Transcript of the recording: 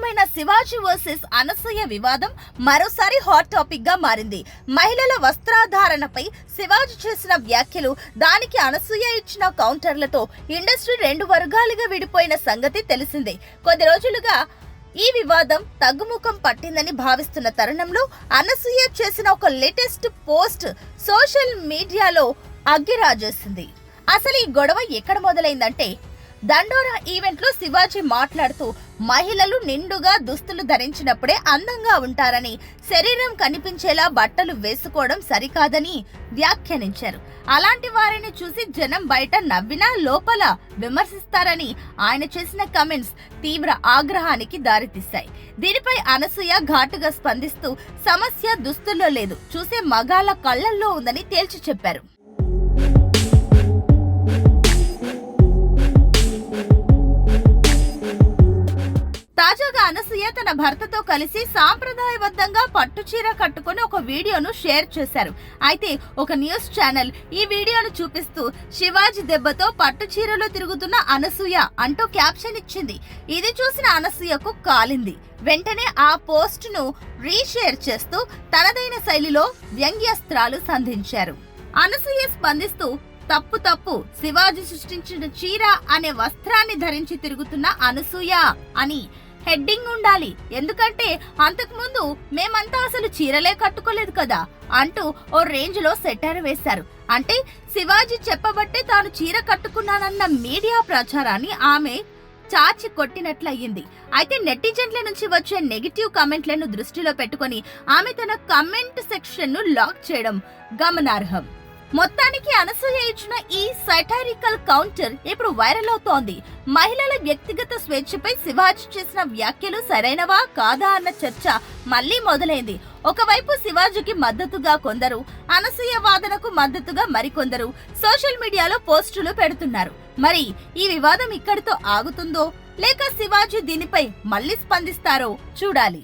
విడిపోయిన శివాజీ వర్సెస్ అనసూయ వివాదం మరోసారి హాట్ టాపిక్ గా మారింది. మహిళల వస్త్రధారణపై శివాజీ చేసిన వ్యాఖ్యలు, దానికి అనసూయ ఇచ్చిన కౌంటర్లతో ఇండస్ట్రీ రెండు వర్గాలుగా విడిపోయిన సంగతి తెలిసిందే. కొద్ది రోజులుగా ఈ వివాదం తగ్గుముఖం పట్టిందని భావిస్తున్న తరుణంలో అనసూయ చేసిన ఒక లేటెస్ట్ పోస్ట్ సోషల్ మీడియాలో అగ్గిరాజేసింది. అసలు ఈ గొడవ ఎక్కడ మొదలైందంటే, దండోరా ఈవెంట్ లో శివాజీ మాట్లాడుతూ మహిళలు నిండుగా దుస్తులు ధరించినప్పుడే అందంగా ఉంటారని, శరీరం కనిపించేలా బట్టలు వేసుకోవడం సరికాదని వ్యాఖ్యానించారు. అలాంటి వారిని చూసి జనం బయట నవ్వినా లోపల విమర్శిస్తారని ఆయన చేసిన కమెంట్స్ తీవ్ర ఆగ్రహానికి దారితీశాయి. దీనిపై అనసూయ ఘాటుగా స్పందిస్తూ సమస్య దుస్తుల్లో లేదు, చూసే మగాళ్ళ కళ్లల్లో ఉందని తేల్చి చెప్పారు. తాజాగా అనసూయ తన భర్తతో కలిసి సాంప్రదాయబద్ధంగా పట్టుచీర కట్టుకుని ఒక వీడియోను షేర్ చేశారు. అయితే ఒక న్యూస్ ఛానల్ ఈ వీడియోను చూపిస్తూ శివాజీ దెబ్బతో పట్టుచీరలో తిరుగుతున్న అనసూయ అంటూ క్యాప్షన్ ఇచ్చింది. ఇది చూసిన అనసూయకు కాలింది. వెంటనే ఆ పోస్ట్ ను రీషేర్ చేస్తూ తనదైన శైలిలో వ్యంగ్యాస్త్రాలు సంధించారు. అనసూయ స్పందిస్తూ తప్పు శివాజీ సృష్టించిన చీర అనే వస్త్రాన్ని ధరించి తిరుగుతున్న అనసూయ అని హెడ్డింగ్ ఉండాలి, ఎందుకంటే అంతకు ముందు మేమంతా అసలు చీరలే కట్టుకోలేదు కదా అంటూ ఓ రేంజ్ లో సెటర్ వేశారు. అంటే శివాజీ చెప్పబట్టే తాను చీర కట్టుకున్నానన్న మీడియా ప్రచారాన్ని ఆమె చాచి కొట్టినట్లయింది. అయితే నెటిజన్ల నుంచి వచ్చే నెగిటివ్ కామెంట్లను దృష్టిలో పెట్టుకుని ఆమె తన కామెంట్ సెక్షన్ ను లాక్ చేయడం గమనార్హం. మొత్తానికి అనసూయ ఇచ్చిన ఈ సైటారికల్ కౌంటర్ ఇప్పుడు వైరల్ అవుతోంది. మహిళల వ్యక్తిగత స్వేచ్ఛపై శివాజీ చేసిన వ్యాఖ్యలు సరైనవా కాదా అన్న చర్చ మళ్లీ మొదలైంది. ఒకవైపు శివాజీకి మద్దతుగా కొందరు, అనసూయ వాదనకు మద్దతుగా మరికొందరు సోషల్ మీడియాలో పోస్టులు పెడుతున్నారు. మరి ఈ వివాదం ఇక్కడితో ఆగుతుందో లేక శివాజీ దీనిపై మళ్లీ స్పందిస్తారో చూడాలి.